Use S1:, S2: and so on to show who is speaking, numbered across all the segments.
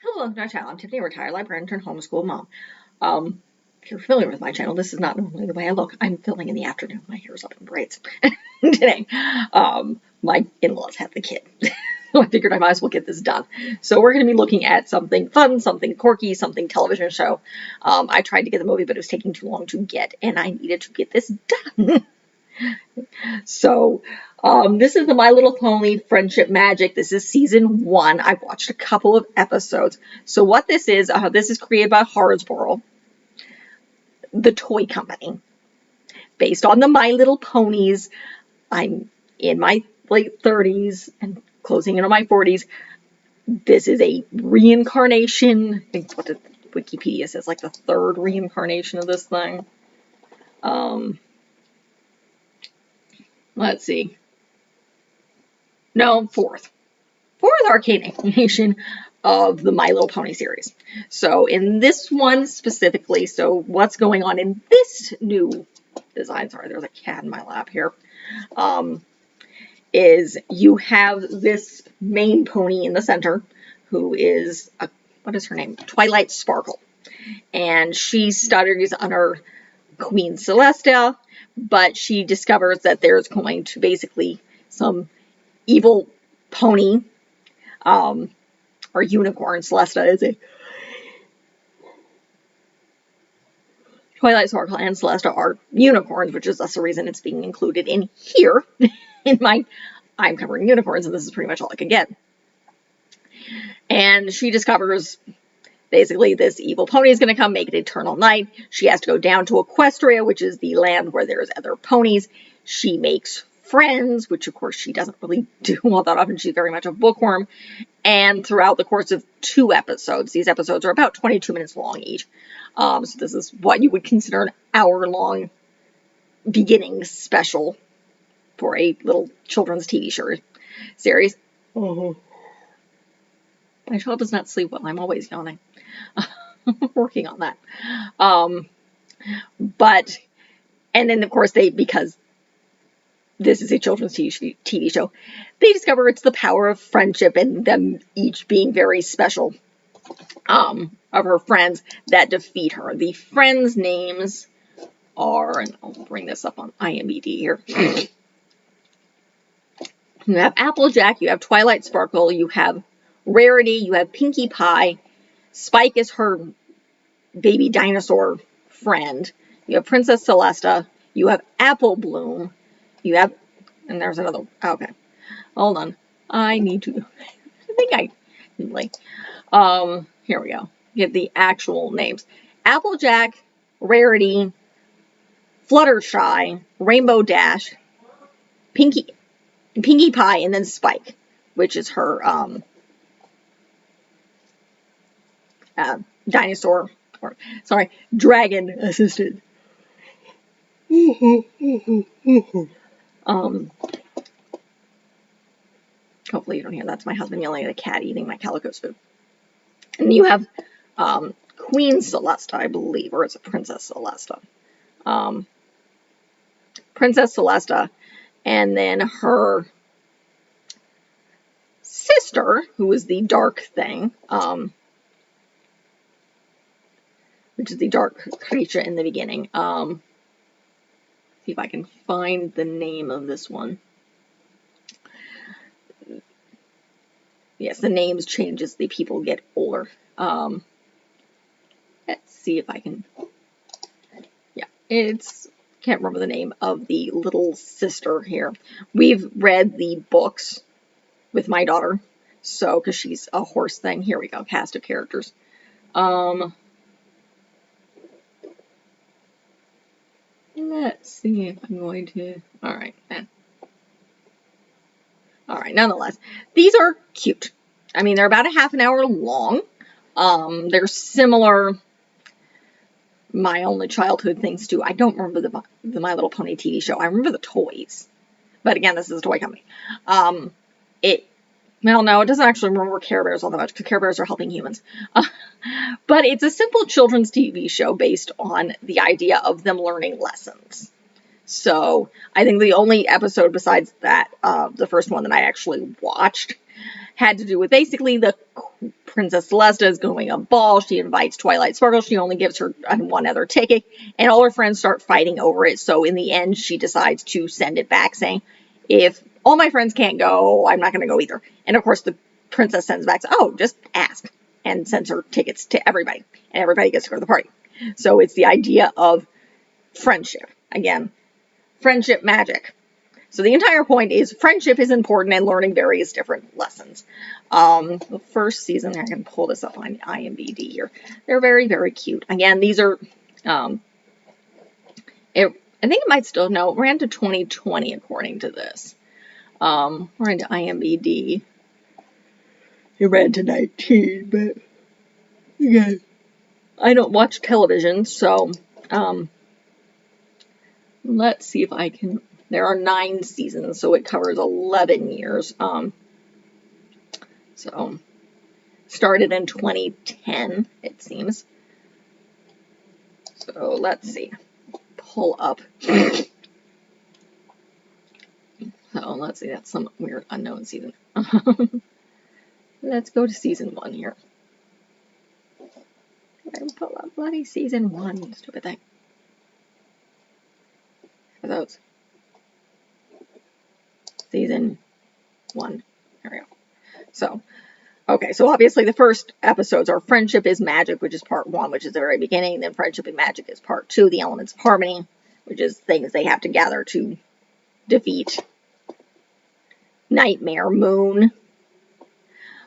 S1: Hello, welcome to my channel. I'm Tiffany, retired librarian turned homeschool mom. If you're familiar with my channel, this is not normally the way I look. I'm filming in the afternoon. My hair is up in braids today. My in-laws have the kid. So I figured I might as well get this done. So we're going to be looking at something fun, something quirky, something television show. I tried to get the movie, but it was taking too long to get, and I needed to get this done. So, this is the My Little Pony Friendship Magic. This is season 1. I've watched a couple of episodes. So what this is created by Hasbro, the toy company, based on the My Little Ponies. I'm in my late 30s and closing into my 40s. This is a reincarnation. I think what the Wikipedia says, like the 3rd reincarnation of this thing. Let's see. No, 4th incarnation of the My Little Pony series. So in this one specifically, so what's going on in this new design, sorry, there's a cat in my lap here, is you have this main pony in the center who is, what is her name? Twilight Sparkle. And she stutters under Queen Celestia, but she discovers that there's going to basically some evil pony, or unicorn. Celestia is a Twilight Sparkle and Celestia are unicorns, which is thus the reason it's being included in here. I'm covering unicorns, and this is pretty much all I can get. And she discovers basically this evil pony is going to come make it eternal night. She has to go down to Equestria, which is the land where there's other ponies. She makes friends, which of course she doesn't really do all that often. She's very much a bookworm. And throughout the course of 2 episodes, these episodes are about 22 minutes long each. So this is what you would consider an hour-long beginning special for a little children's TV show series. My child does not sleep well. I'm always yawning. Working on that. And then of course because this is a children's TV show, they discover it's the power of friendship and them each being very special, of her friends that defeat her. The friends' names are, and I'll bring this up on IMDb here. You have Applejack, you have Twilight Sparkle, you have Rarity, you have Pinkie Pie, Spike is her baby dinosaur friend, you have Princess Celestia, you have Apple Bloom, you have, and there's another, okay, hold on, I need to, I think I, like, here we go, get the actual names. Applejack, Rarity, Fluttershy, Rainbow Dash, Pinkie Pie, and then Spike, which is her, dinosaur, or, sorry, dragon assistant. Hopefully you don't hear that's my husband yelling at a cat eating my Calico's food. And you have Queen Celestia, I believe, or is it Princess Celestia? Princess Celestia, and then her sister, who is the dark thing, which is the dark creature in the beginning. See if I can find the name of this one. Yes, the names change as the people get older. Let's see if I can. Yeah, can't remember the name of the little sister here. We've read the books with my daughter, so because she's a horse thing. Here we go, cast of characters. Let's see if I'm going to. All right. All right. Nonetheless, these are cute. I mean, they're about a half an hour long. They're similar. My only childhood things too. I don't remember the My Little Pony TV show. I remember the toys, but again, this is a toy company. Well, no, it doesn't actually remember Care Bears all that much because Care Bears are helping humans. But it's a simple children's TV show based on the idea of them learning lessons. So I think the only episode besides that, the first one that I actually watched, had to do with basically the Princess Celesta is going a ball. She invites Twilight Sparkle. She only gives her one other ticket, and all her friends start fighting over it. So in the end, she decides to send it back, saying, if all my friends can't go, I'm not going to go either. And of course, the princess sends back, oh, just ask, and sends her tickets to everybody, and everybody gets to go to the party. So it's the idea of friendship. Again, friendship magic. So the entire point is friendship is important and learning various different lessons. The first season, I can pull this up on IMDb here. They're very, very cute. Again, these are, I think it might still, no, it ran to 2020 according to this. We're into IMDb. It ran to 19, but again, I don't watch television, so let's see if I can. There are 9 seasons, so it covers 11 years. So started in 2010, it seems. So let's see. Pull up. So let's see. That's some weird unknown season. Let's go to season 1 here. Pull up bloody season 1. Stupid thing. For those. Season 1. There we go. So, okay, so obviously the first episodes are Friendship is Magic, which is part 1, which is the very beginning. Then Friendship and Magic is part 2, the Elements of Harmony, which is things they have to gather to defeat Nightmare Moon.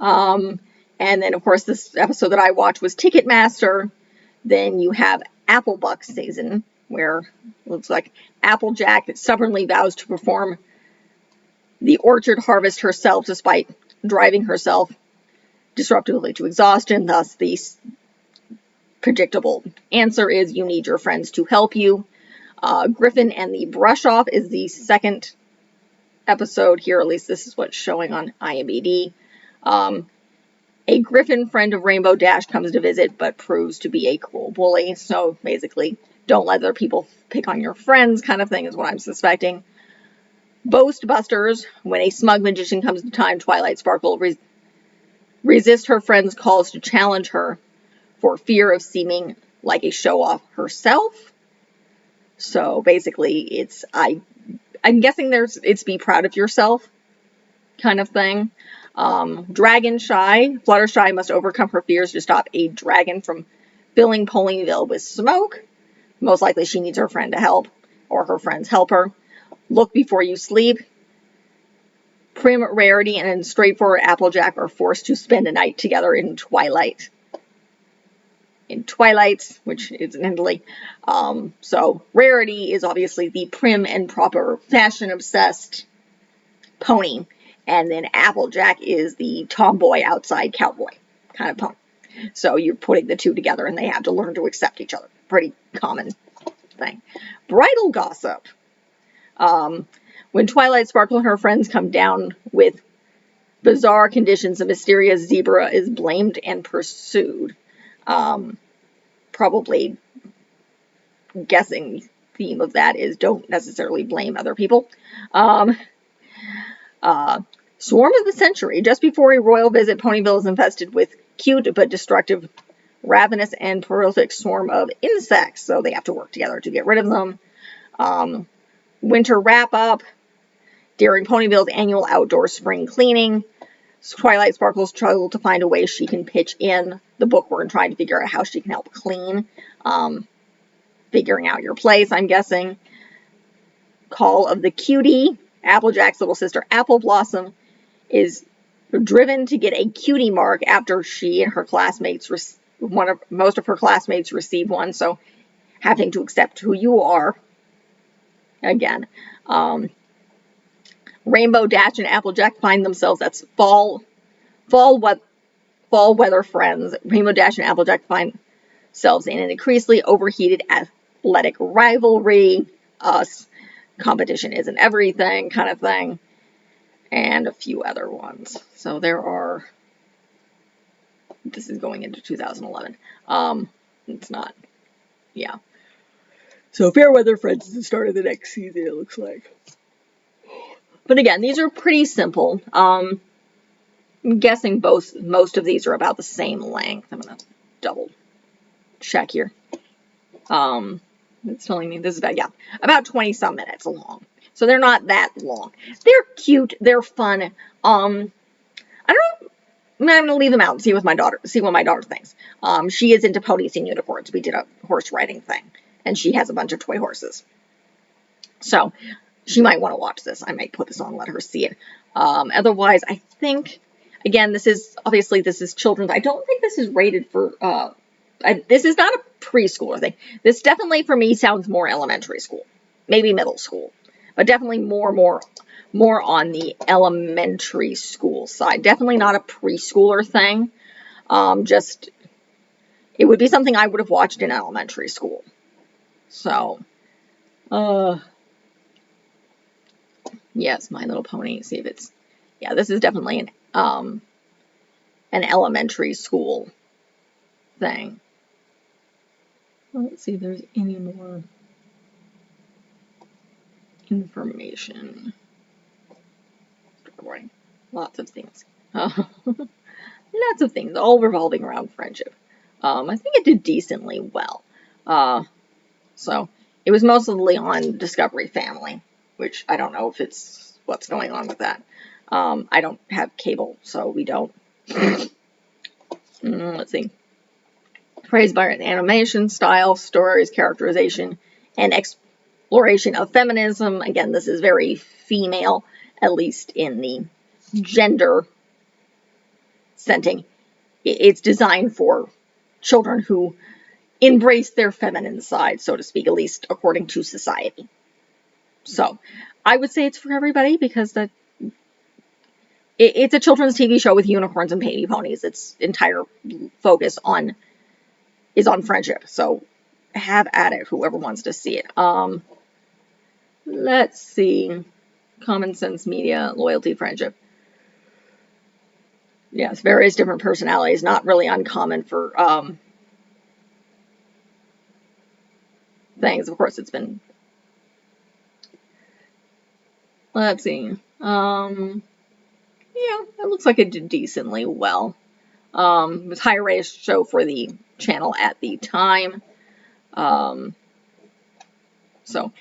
S1: And then, of course, this episode that I watched was Ticketmaster. Then you have Applebuck season, where it looks like Applejack stubbornly vows to perform the orchard harvest herself, despite driving herself disruptively to exhaustion. Thus, the predictable answer is you need your friends to help you. Griffin and the Brush Off is the second episode here. At least this is what's showing on IMDb. A Griffin friend of Rainbow Dash comes to visit, but proves to be a cruel bully. So basically, don't let other people pick on your friends kind of thing is what I'm suspecting. Boastbusters, when a smug magician comes to time, Twilight Sparkle resists her friend's calls to challenge her for fear of seeming like a show-off herself. So basically, it's, I'm guessing it's be proud of yourself kind of thing. Dragon Shy, Fluttershy must overcome her fears to stop a dragon from filling Ponyville with smoke. Most likely she needs her friend to help, or her friends help her. Look Before You Sleep. Prim, Rarity, and straightforward Applejack are forced to spend a night together in Twilight. Which is in Italy. So Rarity is obviously the prim and proper, fashion-obsessed pony. And then Applejack is the tomboy outside cowboy kind of pony. So you're putting the two together and they have to learn to accept each other. Pretty common thing. Bridal gossip. When Twilight Sparkle and her friends come down with bizarre conditions, a mysterious zebra is blamed and pursued. Probably guessing theme of that is don't necessarily blame other people. Swarm of the Century. Just before a royal visit, Ponyville is infested with cute but destructive, ravenous and prolific swarm of insects, so they have to work together to get rid of them. Winter wrap-up. During Ponyville's annual outdoor spring cleaning, Twilight Sparkle struggles to find a way she can pitch in the bookworm, trying to figure out how she can help clean. Figuring out your place, I'm guessing. Call of the Cutie. Applejack's little sister, Apple Blossom, is driven to get a cutie mark after she and her classmates, most of her classmates receive one, so having to accept who you are. Again. Rainbow Dash and Applejack find themselves as fall weather friends. Rainbow Dash and Applejack find themselves in an increasingly overheated athletic rivalry. Competition isn't everything kind of thing. And a few other ones. So there are... This is going into 2011. It's not... Yeah. So Fairweather Friends is the start of the next season, it looks like. But again, these are pretty simple. I'm guessing most of these are about the same length. I'm going to double check here. It's telling me this is about 20 some minutes long. So they're not that long. They're cute. They're fun. I don't. I'm going to leave them out and see what my daughter thinks. She is into ponies and unicorns. We did a horse riding thing, and she has a bunch of toy horses. So she might want to watch this. I might put this on and let her see it. Otherwise, I think, again, this is children's. I don't think this is rated for, this is not a preschooler thing. This definitely, for me, sounds more elementary school, maybe middle school, but definitely more on the elementary school side. Definitely not a preschooler thing. It would be something I would have watched in elementary school. So, yes, My Little Pony. See if it's, this is definitely an elementary school thing. Let's see if there's any more information. Lots of things. Lots of things, all revolving around friendship. I think it did decently well. So it was mostly on Discovery Family, which I don't know if it's what's going on with that. I don't have cable, so we don't. Let's see. Praised by animation, style, stories, characterization, and exploration of feminism. Again, this is very female, at least in the gender setting. It's designed for children who embrace their feminine side, so to speak, at least according to society. So I would say it's for everybody because it's a children's TV show with unicorns and baby ponies. Its entire focus is on friendship. So have at it, whoever wants to see it. Let's see. Common Sense Media, Loyalty, Friendship. Yes, various different personalities. Not really uncommon for things. Of course, it's been. Let's see. It looks like it did decently well. It was high rated show for the channel at the time. So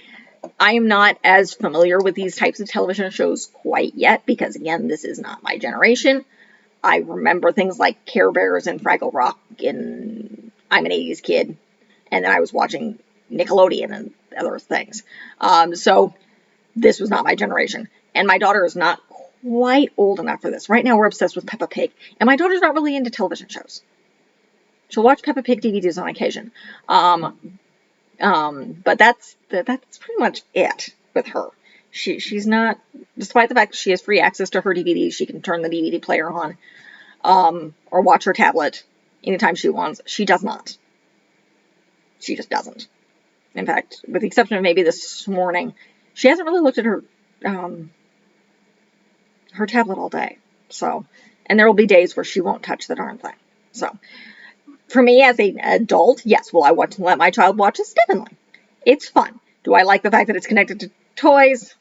S1: I am not as familiar with these types of television shows quite yet because, again, this is not my generation. I remember things like Care Bears and Fraggle Rock, and I'm an 80s kid, and then I was watching Nickelodeon and other things. So this was not my generation. And my daughter is not quite old enough for this. Right now we're obsessed with Peppa Pig, and my daughter's not really into television shows. She'll watch Peppa Pig DVDs on occasion. But that's pretty much it with her. She's not, despite the fact that she has free access to her DVDs, she can turn the DVD player on, or watch her tablet anytime she wants. She does not. She just doesn't. In fact, with the exception of maybe this morning, she hasn't really looked at her tablet all day. So, and there will be days where she won't touch the darn thing. So, for me as an adult, yes, will I want to let my child watch this? Definitely. It's fun. Do I like the fact that it's connected to toys?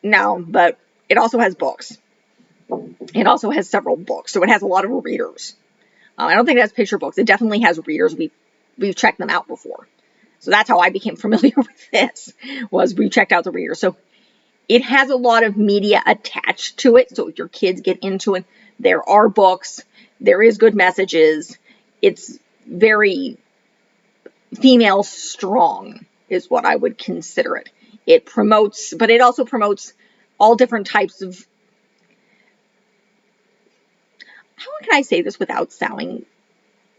S1: No, but it also has books. It also has several books, so it has a lot of readers. I don't think it has picture books. It definitely has readers. We've checked them out before. So that's how I became familiar with this, was we checked out the readers. So it has a lot of media attached to it. So if your kids get into it, there are books. There is good messages. It's very female strong is what I would consider it. It promotes, but it also promotes all different types of, how can I say this without sounding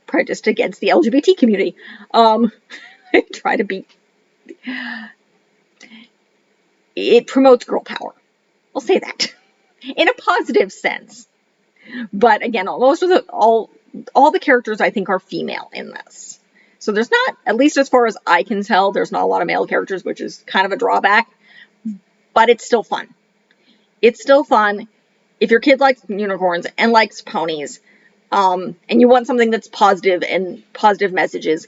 S1: prejudiced against the LGBT community? I try to be, it promotes girl power. I'll say that in a positive sense. But again, most of all the characters I think are female in this. So there's not, at least as far as I can tell, there's not a lot of male characters, which is kind of a drawback. But it's still fun. It's still fun. If your kid likes unicorns and likes ponies, and you want something that's positive and positive messages,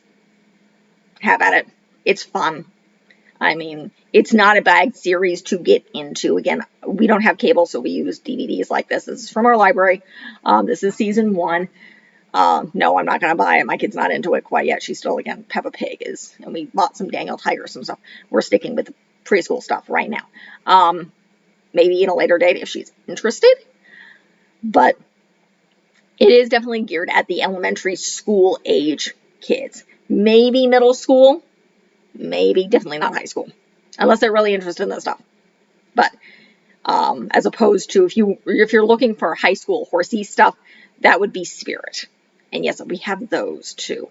S1: have at it. It's fun. I mean, it's not a bad series to get into. Again, we don't have cable, so we use DVDs like this. This is from our library. This is season 1. No, I'm not going to buy it. My kid's not into it quite yet. She's still, again, Peppa Pig is, and we bought some Daniel Tiger, some stuff. We're sticking with the preschool stuff right now. Maybe in a later date if she's interested. But it is definitely geared at the elementary school age kids. Maybe middle school, maybe definitely not high school, unless they're really interested in this stuff. But as opposed to if you're looking for high school horsey stuff, that would be Spirit. And yes, we have those too.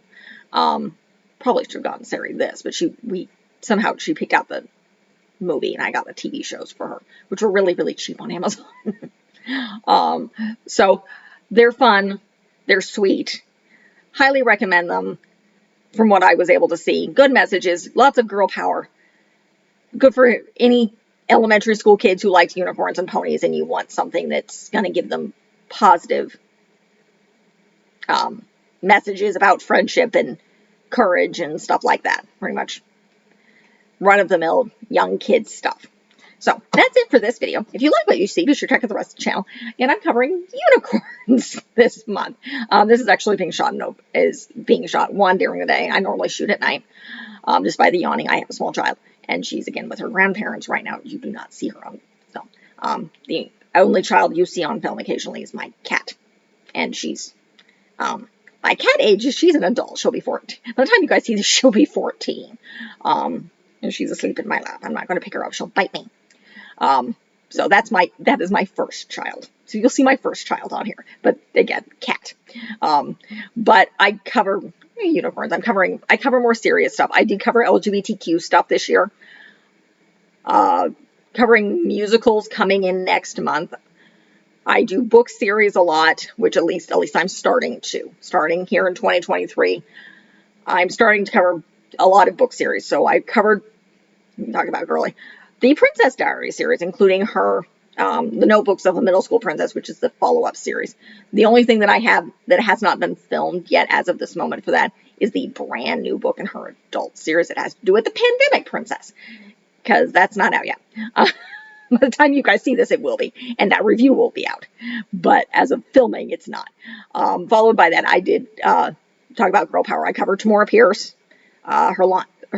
S1: Probably should have gotten Sari this, but she picked out the movie and I got the TV shows for her, which were really, really cheap on Amazon. So they're fun, they're sweet, highly recommend them from what I was able to see. Good messages, lots of girl power, good for any elementary school kids who like unicorns and ponies and you want something that's going to give them positive messages about friendship and courage and stuff like that. Pretty much run-of-the-mill young kids stuff. So that's it for this video. If you like what you see, be sure to check out the rest of the channel. And I'm covering unicorns this month. This is actually being shot one during the day. I normally shoot at night. Just by the yawning, I have a small child, and she's again with her grandparents right now. You do not see her on film. The only child you see on film occasionally is my cat, and she's my cat age is she's an adult. She'll be 14. By the time you guys see this, she'll be 14. And she's asleep in my lap. I'm not going to pick her up. She'll bite me. So that is my first child. So you'll see my first child on here. But again, cat. But I cover unicorns. I cover more serious stuff. I did cover LGBTQ stuff this year. Covering musicals coming in next month. I do book series a lot, which at least I'm starting here in 2023. I'm starting to cover a lot of book series. So I covered, talk about girly, the Princess Diaries series, including her, the Notebooks of a Middle School Princess, which is the follow-up series. The only thing that I have that has not been filmed yet as of this moment for that is the brand new book in her adult series. It has to do with the Pandemic Princess, because that's not out yet. By the time you guys see this, it will be, and that review will be out. But as of filming, it's not. Followed by that, I did talk about girl power. I covered Tamora Pierce, her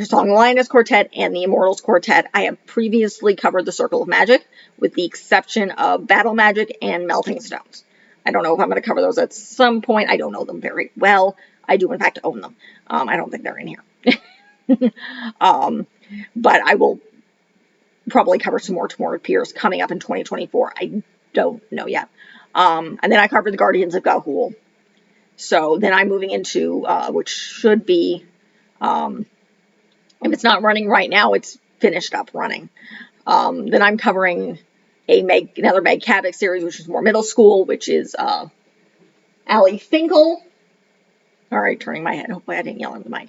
S1: song Lioness Quartet, and the Immortals Quartet. I have previously covered the Circle of Magic, with the exception of Battle Magic and Melting Stones. I don't know if I'm going to cover those at some point. I don't know them very well. I do, in fact, own them. I don't think they're in here. But I will probably cover some more Tamora Pierce coming up in 2024. I don't know yet. And then I covered the Guardians of Ga'Hoole. So then I'm moving into, which should be, if it's not running right now, it's finished up running. Then I'm covering another Meg Cabot series, which is more middle school, which is Allie Finkel. All right, turning my head. Hopefully I didn't yell in the mic.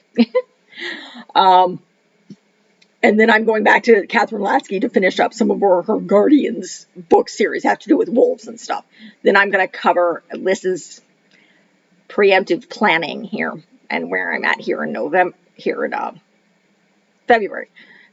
S1: And then I'm going back to Catherine Lasky to finish up some of her Guardians book series, have to do with wolves and stuff. Then I'm going to cover Liz's preemptive planning here and where I'm at here in February,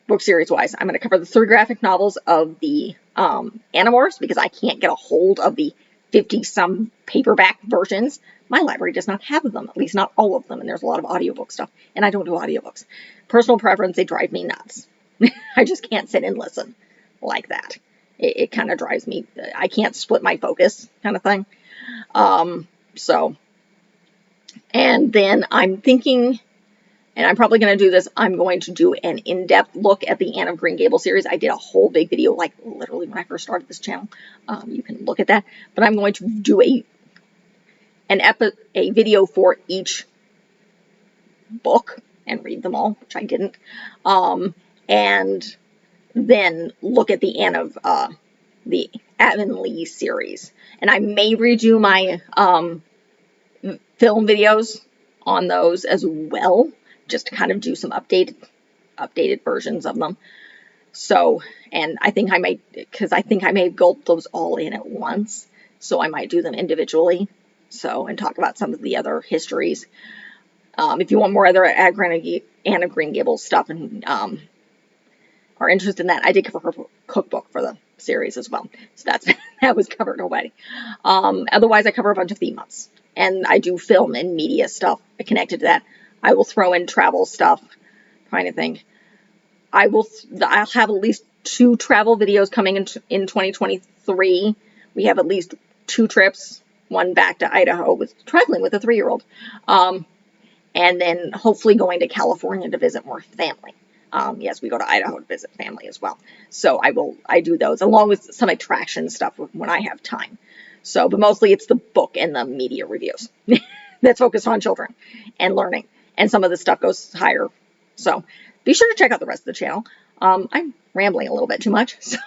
S1: book series wise. I'm going to cover the 3 graphic novels of the Animorphs, because I can't get a hold of the 50-some paperback versions. My library does not have them, at least not all of them, and there's a lot of audiobook stuff, and I don't do audiobooks. Personal preference, they drive me nuts. I just can't sit and listen like that. It kind of drives me, I can't split my focus kind of thing. And then I'm thinking, and I'm probably going to do this, I'm going to do an in-depth look at the Anne of Green Gables series. I did a whole big video, like literally when I first started this channel. You can look at that. But I'm going to do a video for each book and read them all, which I didn't. And then look at the the Avonlea series. And I may redo my film videos on those as well, just to kind of do some updated versions of them. So, and I think I might, because I think I may gulp those all in at once, so I might do them individually. So, and talk about some of the other histories. If you want more other Anne of Green Gables stuff and are interested in that, I did cover her cookbook for the series as well. So that was covered already. Otherwise, I cover a bunch of theme months. And I do film and media stuff connected to that. I will throw in travel stuff. Trying to think. I'll have at least 2 travel videos coming in 2023. We have at least 2 trips. One back to Idaho with traveling with a 3-year-old. And then hopefully going to California to visit more family. Yes, we go to Idaho to visit family as well. So I do those along with some attraction stuff when I have time. So, but mostly it's the book and the media reviews that's focused on children and learning. And some of the stuff goes higher. So be sure to check out the rest of the channel. I'm rambling a little bit too much. So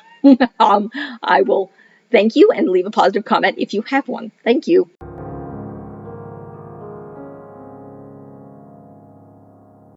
S1: I will thank you and leave a positive comment if you have one. Thank you.